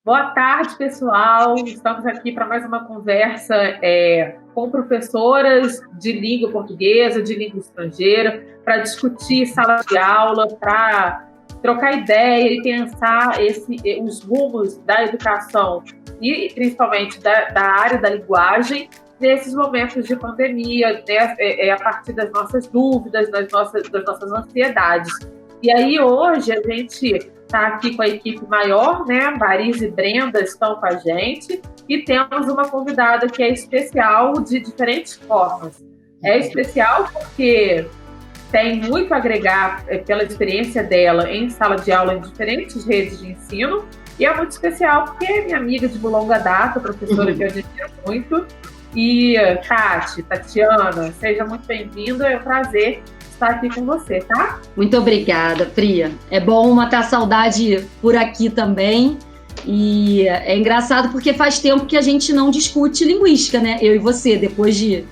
Boa tarde, pessoal. Estamos aqui para mais uma conversa com professoras de língua portuguesa, de língua estrangeira, para discutir sala de aula, para trocar ideia e pensar os rumos da educação e principalmente da área da linguagem nesses momentos de pandemia, né, a partir das nossas dúvidas, das nossas ansiedades. E aí hoje a gente está aqui com a equipe maior, né? Marisa e Brenda estão com a gente e temos uma convidada que é especial de diferentes formas. É especial porque tem muito a agregar pela experiência dela em sala de aula em diferentes redes de ensino, e é muito especial porque é minha amiga de longa data, professora que eu admiro muito. E Tatiana, seja muito bem-vinda, é um prazer estar aqui com você, tá? Muito obrigada, Priya. É bom matar a saudade por aqui também. E é engraçado porque faz tempo que a gente não discute linguística, né? Eu e você, depois de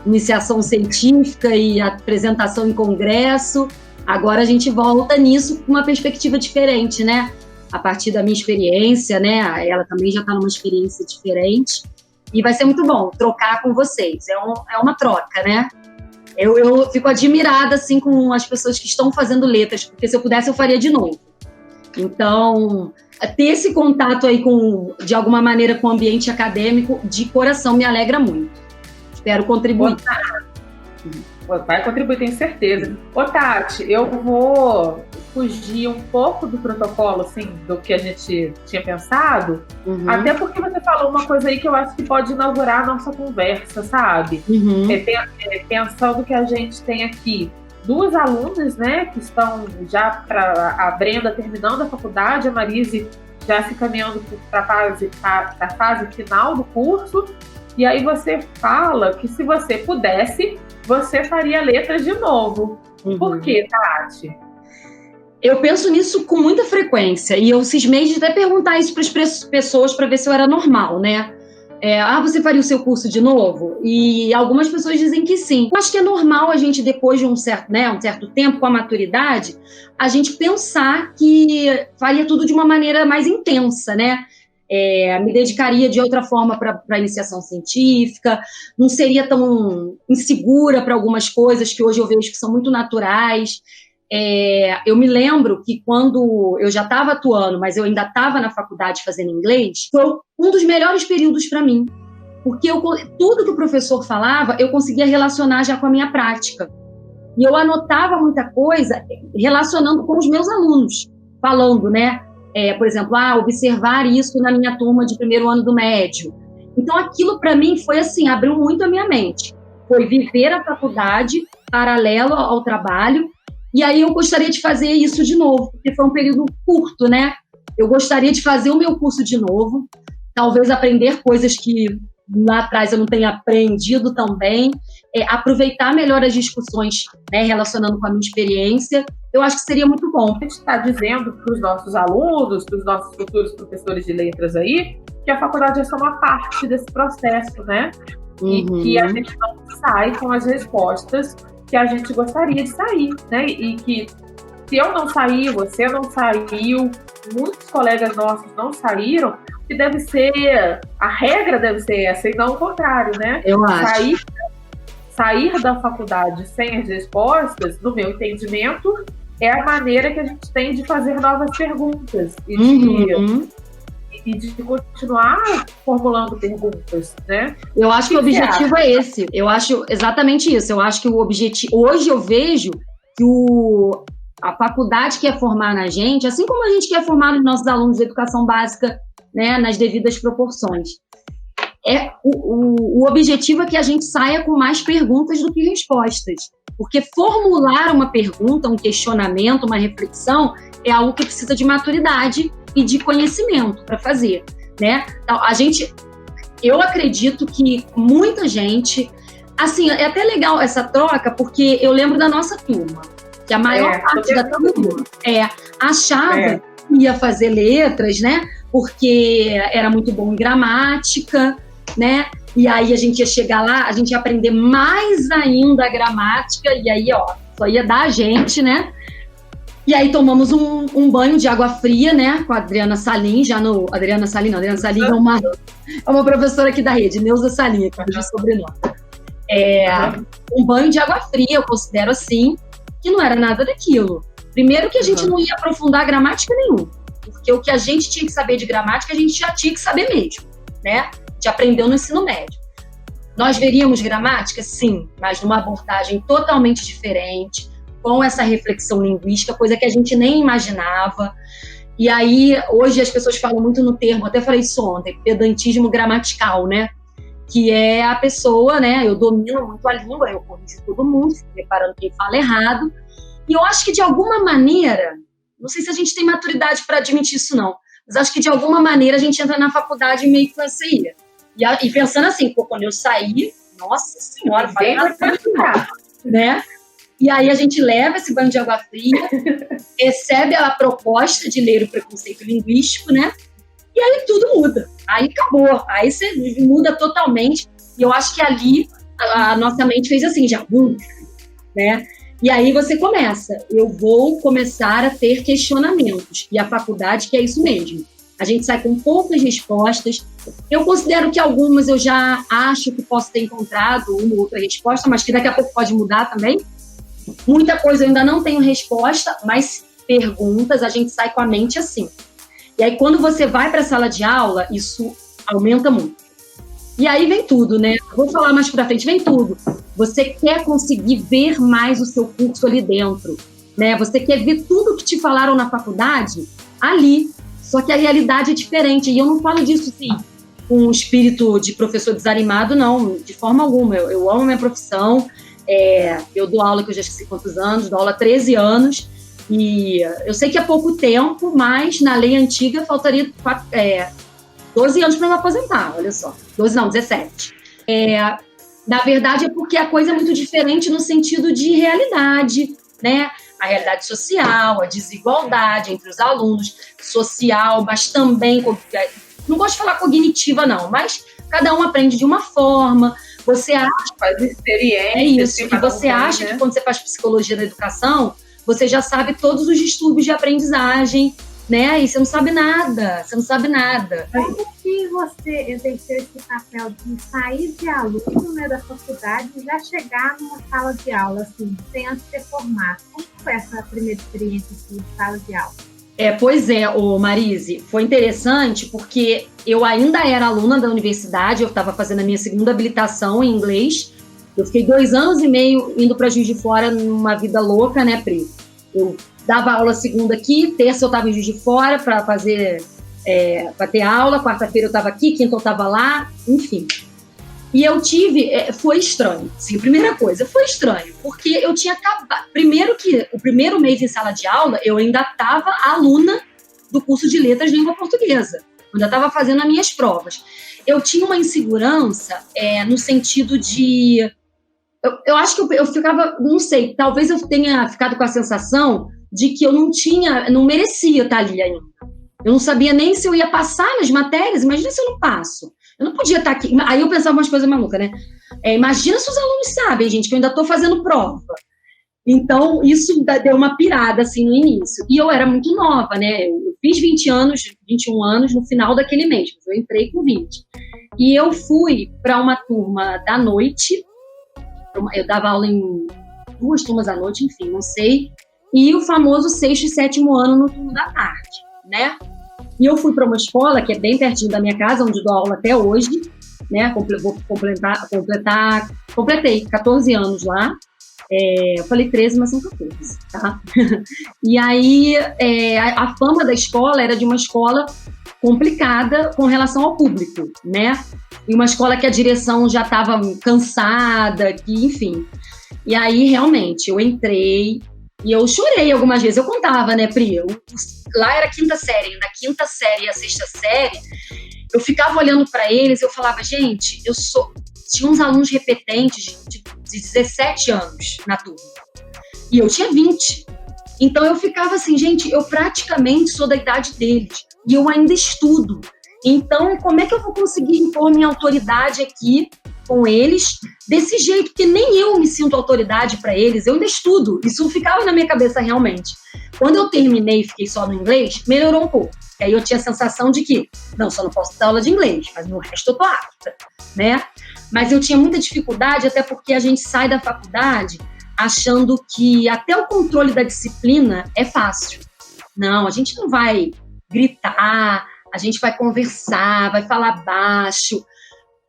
iniciação científica e apresentação em congresso, agora a gente volta nisso com uma perspectiva diferente, né? A partir da minha experiência, né? Ela também já está numa experiência diferente. E vai ser muito bom trocar com vocês. É uma troca, né? Eu fico admirada, assim, com as pessoas que estão fazendo letras, porque se eu pudesse, eu faria de novo. Então, ter esse contato aí de alguma maneira, com o ambiente acadêmico, de coração, me alegra muito. Espero contribuir. Vai contribuir, tenho certeza. Ô, Tati, eu vou fugir um pouco do protocolo, assim, do que a gente tinha pensado, até porque você falou uma coisa aí que eu acho que pode inaugurar a nossa conversa, sabe? Pensando que a gente tem aqui duas alunas, né, que estão já a Brenda terminando a faculdade, a Marise já se caminhando para a fase final do curso, e aí você fala que se você pudesse, você faria letras de novo. Por quê, Tati? Eu penso nisso com muita frequência, e eu cismei de até perguntar isso para as pessoas para ver se eu era normal, né? Você faria o seu curso de novo? E algumas pessoas dizem que sim. Eu acho que é normal a gente, depois de um certo tempo, com a maturidade, a gente pensar que faria tudo de uma maneira mais intensa, né? Me dedicaria de outra forma para a iniciação científica, não seria tão insegura para algumas coisas que hoje eu vejo que são muito naturais. Eu me lembro que quando eu já estava atuando, mas eu ainda estava na faculdade fazendo inglês, foi um dos melhores períodos para mim, porque tudo que o professor falava, eu conseguia relacionar já com a minha prática. E eu anotava muita coisa relacionando com os meus alunos, falando, né? Por exemplo, observar isso na minha turma de primeiro ano do médio. Então, aquilo para mim foi assim, abriu muito a minha mente. Foi viver a faculdade paralelo ao trabalho, e aí eu gostaria de fazer isso de novo, porque foi um período curto, né? Eu gostaria de fazer o meu curso de novo, talvez aprender coisas que lá atrás eu não tenha aprendido também, aproveitar melhor as discussões, né, relacionando com a minha experiência. Eu acho que seria muito bom. A gente está dizendo para os nossos alunos, para os nossos futuros professores de letras aí, que a faculdade é só uma parte desse processo, né? E que a gente não sai com as respostas que a gente gostaria de sair, né? E que se eu não sair, você não saiu, muitos colegas nossos não saíram, que deve ser, a regra deve ser essa e não o contrário, né? Eu acho. Sair da faculdade sem as respostas, no meu entendimento, é a maneira que a gente tem de fazer novas perguntas e de continuar formulando perguntas, né? Eu acho que o objetivo é esse. Eu acho exatamente isso. Eu acho que o objetivo... Hoje eu vejo que a faculdade quer formar na gente, assim como a gente quer formar nos nossos alunos de educação básica, né, nas devidas proporções. O objetivo é que a gente saia com mais perguntas do que respostas. Porque formular uma pergunta, um questionamento, uma reflexão, é algo que precisa de maturidade e de conhecimento para fazer, né? Então, eu acredito que muita gente... Assim, é até legal essa troca, porque eu lembro da nossa turma, que a maior parte da turma achava que ia fazer letras, né? Porque era muito bom em gramática, né? E aí a gente ia chegar lá, a gente ia aprender mais ainda a gramática, e aí, só ia dar a gente, né? E aí tomamos um banho de água fria, né, com a Adriana Salim, Adriana Salim é uma professora aqui da rede, Neuza Salim, que é o sobrenome. Um banho de água fria, eu considero assim, que não era nada daquilo. Primeiro que a gente não ia aprofundar gramática nenhuma, porque o que a gente tinha que saber de gramática, a gente já tinha que saber mesmo, né? A gente aprendeu no ensino médio. Nós veríamos gramática? Sim, mas numa abordagem totalmente diferente, com essa reflexão linguística, coisa que a gente nem imaginava. E aí, hoje as pessoas falam muito no termo, até falei isso ontem, pedantismo gramatical, né? Que é a pessoa, né? Eu domino muito a língua, eu corrijo todo mundo, fico preparando quem fala errado. E eu acho que, de alguma maneira, não sei se a gente tem maturidade para admitir isso, não, mas acho que, de alguma maneira, a gente entra na faculdade meio com essa aí. E pensando assim, pô, quando eu saí, nossa senhora, falei né? E aí a gente leva esse banho de água fria, recebe a proposta de ler o preconceito linguístico, né? E aí tudo muda. Aí acabou. Aí você muda totalmente. E eu acho que ali a nossa mente fez assim, já, né? E aí você começa. Eu vou começar a ter questionamentos. E a faculdade que é isso mesmo. A gente sai com poucas respostas. Eu considero que algumas eu já acho que posso ter encontrado uma ou outra resposta, mas que daqui a pouco pode mudar também. Muita coisa eu ainda não tenho resposta, mas perguntas, a gente sai com a mente assim. E aí, quando você vai para a sala de aula, isso aumenta muito. E aí vem tudo, né? Vou falar mais pra frente, vem tudo. Você quer conseguir ver mais o seu curso ali dentro, né? Você quer ver tudo que te falaram na faculdade ali. Só que a realidade é diferente. E eu não falo disso, sim, com um espírito de professor desanimado, não, de forma alguma. Eu amo a minha profissão. Eu dou aula, que eu já esqueci quantos anos, dou aula há 13 anos, e eu sei que é pouco tempo, mas na lei antiga faltaria 12 anos para eu me aposentar, olha só. 12 não, 17. Na verdade é porque a coisa é muito diferente no sentido de realidade, né? A realidade social, a desigualdade entre os alunos, social, mas também, não gosto de falar cognitiva não, mas cada um aprende de uma forma. Você acha, faz experiência. É isso, e você acha que quando você faz psicologia da educação, você já sabe todos os distúrbios de aprendizagem, né? E você não sabe nada, Como que você exerceu esse papel de sair de aluno, né, da faculdade e já chegar numa sala de aula, assim, sem antes ser formado? Como foi essa primeira experiência de sala de aula? Pois é, Marise, foi interessante porque eu ainda era aluna da universidade, eu estava fazendo a minha segunda habilitação em inglês, eu fiquei 2 anos e meio indo para Juiz de Fora numa vida louca, né, Pri? Eu dava aula segunda aqui, terça eu estava em Juiz de Fora para fazer, para ter aula, quarta-feira eu estava aqui, quinta eu estava lá, enfim. E eu tive, foi estranho, sim, a primeira coisa, foi estranho, porque eu tinha acabado, primeiro que o primeiro mês em sala de aula, eu ainda estava aluna do curso de Letras de Língua Portuguesa, ainda estava fazendo as minhas provas. Eu tinha uma insegurança no sentido de, eu acho que eu ficava, não sei, talvez eu tenha ficado com a sensação de que eu não merecia estar ali ainda. Eu não sabia nem se eu ia passar nas matérias, imagina se eu não passo. Eu não podia estar aqui. Aí eu pensava umas coisas malucas, né? Imagina se os alunos sabem, gente, que eu ainda estou fazendo prova. Então, isso deu uma pirada, assim, no início. E eu era muito nova, né? Eu fiz 21 anos no final daquele mês. Eu entrei com 20. E eu fui para uma turma da noite. Eu dava aula em 2 turmas à noite, enfim, não sei. E o famoso 6º e 7º ano no turno da tarde, né? E eu fui para uma escola que é bem pertinho da minha casa, onde dou aula até hoje, né? Completei 14 anos lá. Eu falei 13, mas são 14, tá? E aí, a fama da escola era de uma escola complicada com relação ao público, né? E uma escola que a direção já estava cansada, que, enfim. E aí, realmente, eu entrei e eu chorei algumas vezes. Eu contava, né, Pri? Lá era a 5ª série, na 5ª série e a 6ª série, eu ficava olhando para eles, eu falava, gente, tinha uns alunos repetentes de 17 anos na turma, e eu tinha 20. Então eu ficava assim, gente, eu praticamente sou da idade deles, e eu ainda estudo. Então, como é que eu vou conseguir impor minha autoridade aqui com eles desse jeito, que nem eu me sinto autoridade para eles, eu ainda estudo, isso ficava na minha cabeça realmente. Quando eu terminei e fiquei só no inglês, melhorou um pouco. E aí eu tinha a sensação de que, não, só não posso dar aula de inglês, mas no resto eu tô apta, né? Mas eu tinha muita dificuldade, até porque a gente sai da faculdade achando que até o controle da disciplina é fácil. Não, a gente não vai gritar, a gente vai conversar, vai falar baixo.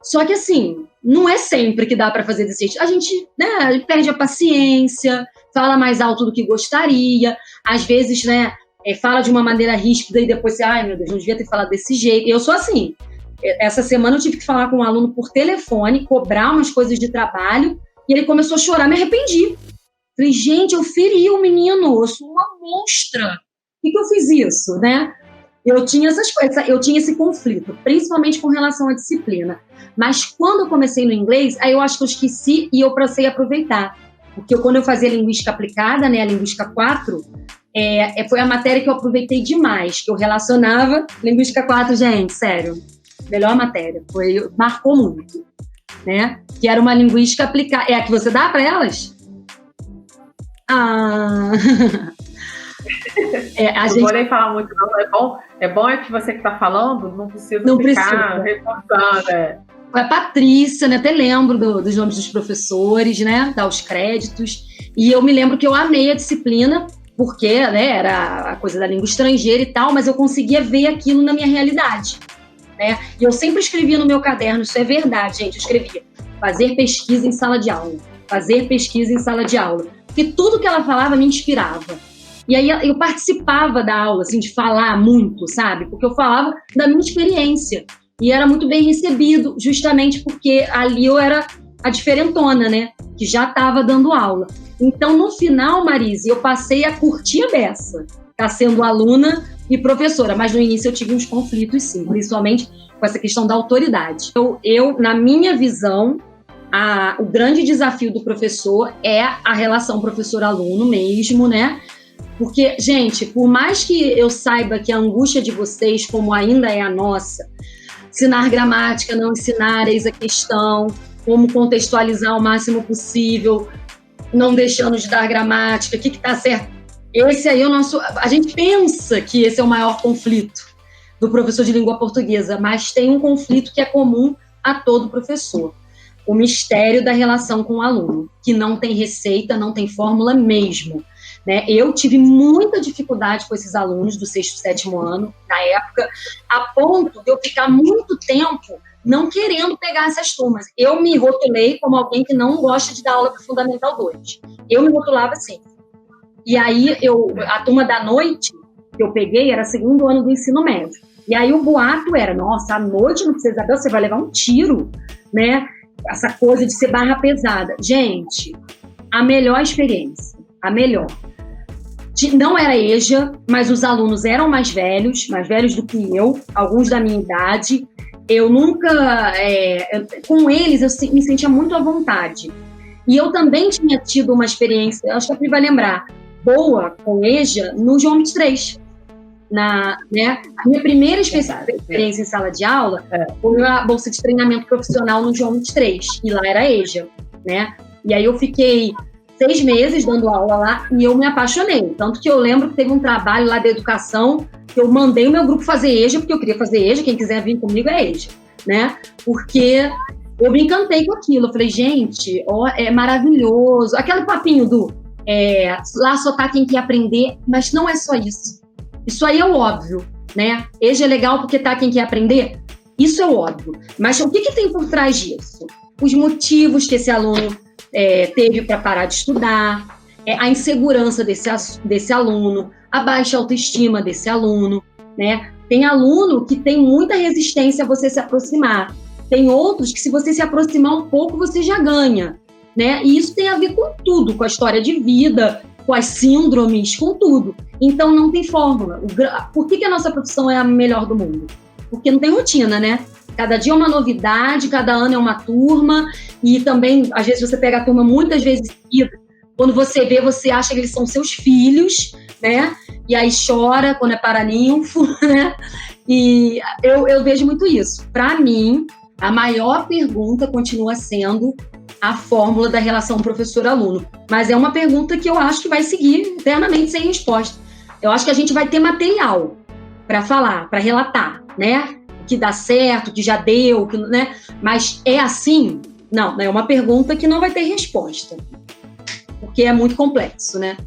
Só que, assim, não é sempre que dá para fazer desse jeito. A gente, né, perde a paciência, fala mais alto do que gostaria, às vezes, né, fala de uma maneira ríspida e depois você, ai, meu Deus, não devia ter falado desse jeito. Eu sou assim. Essa semana eu tive que falar com um aluno por telefone, cobrar umas coisas de trabalho, e ele começou a chorar, me arrependi. Falei, gente, eu feri o menino, eu sou uma monstra. Por que eu fiz isso, né? Eu tinha essas coisas, eu tinha esse conflito, principalmente com relação à disciplina. Mas quando eu comecei no inglês, aí eu acho que eu esqueci e eu passei a aproveitar. Porque quando eu fazia linguística aplicada, né, a linguística 4, foi a matéria que eu aproveitei demais, que eu relacionava. Linguística 4, gente, sério, melhor matéria, marcou muito, né? Que era uma linguística aplicada. É a que você dá para elas? Ah... Não vou nem falar muito, não. É bom que você que está falando não precisa ficar reforçando. A Patrícia, né? Até lembro dos nomes dos professores, né? Dar os créditos. E eu me lembro que eu amei a disciplina, porque, né, era a coisa da língua estrangeira e tal, mas eu conseguia ver aquilo na minha realidade, né? E eu sempre escrevia no meu caderno, isso é verdade, gente, eu escrevia fazer pesquisa em sala de aula, fazer pesquisa em sala de aula, porque tudo que ela falava me inspirava. E aí eu participava da aula, assim, de falar muito, sabe? Porque eu falava da minha experiência. E era muito bem recebido, justamente porque ali eu era a diferentona, né? Que já estava dando aula. Então, no final, Marise, eu passei a curtir a beça, tá sendo aluna e professora. Mas no início eu tive uns conflitos, sim, principalmente com essa questão da autoridade. Eu na minha visão, o grande desafio do professor é a relação professor-aluno mesmo, né? Porque, gente, por mais que eu saiba que a angústia de vocês, como ainda é a nossa, ensinar gramática, não ensinar, eis a questão, como contextualizar o máximo possível, não deixando de dar gramática, o que está certo. Esse aí é o nosso... A gente pensa que esse é o maior conflito do professor de língua portuguesa, mas tem um conflito que é comum a todo professor. O mistério da relação com o aluno, que não tem receita, não tem fórmula mesmo. Né? Eu tive muita dificuldade com esses alunos do 6º e 7º ano, na época, a ponto de eu ficar muito tempo não querendo pegar essas turmas. Eu me rotulei como alguém que não gosta de dar aula para o Fundamental 2. Eu me rotulava assim. E aí, a turma da noite que eu peguei era 2º ano do ensino médio. E aí o boato era, nossa, à noite no Princesa Isabel você vai levar um tiro, né? Essa coisa de ser barra pesada. Gente, a melhor experiência, a melhor. Não era EJA, mas os alunos eram mais velhos do que eu, alguns da minha idade. Eu nunca... com eles, eu me sentia muito à vontade. E eu também tinha tido uma experiência, acho que a Pri vai lembrar, boa com EJA no João 23. A minha primeira experiência em sala de aula foi a bolsa de treinamento profissional no João 23. E lá era EJA, né? E aí eu fiquei 6 meses dando aula lá e eu me apaixonei. Tanto que eu lembro que teve um trabalho lá de educação que eu mandei o meu grupo fazer EJA, porque eu queria fazer EJA, quem quiser vir comigo é EJA, né? Porque eu me encantei com aquilo. Eu falei, gente, é maravilhoso. Aquele papinho do lá só tá quem quer aprender, mas não é só isso. Isso aí é o óbvio, né? EJA é legal porque tá quem quer aprender. Isso é o óbvio. Mas o que tem por trás disso? Os motivos que esse aluno teve para parar de estudar, a insegurança desse aluno, a baixa autoestima desse aluno, né? Tem aluno que tem muita resistência a você se aproximar. Tem outros que, se você se aproximar um pouco, você já ganha, né? E isso tem a ver com tudo, com a história de vida, com as síndromes, com tudo. Então, não tem fórmula. Por que a nossa profissão é a melhor do mundo? Porque não tem rotina, né? Cada dia é uma novidade, cada ano é uma turma, e também, às vezes, você pega a turma muitas vezes seguida. Quando você vê, você acha que eles são seus filhos, né? E aí chora quando é paraninfo, né? E eu vejo muito isso. Para mim, A maior pergunta continua sendo a fórmula da relação professor-aluno. Mas é uma pergunta que eu acho que vai seguir eternamente sem resposta. Eu acho que a gente vai ter material para falar, para relatar, né? Que dá certo, que já deu, que, né? Mas é assim? Não, é uma pergunta que não vai ter resposta. Porque é muito complexo, né?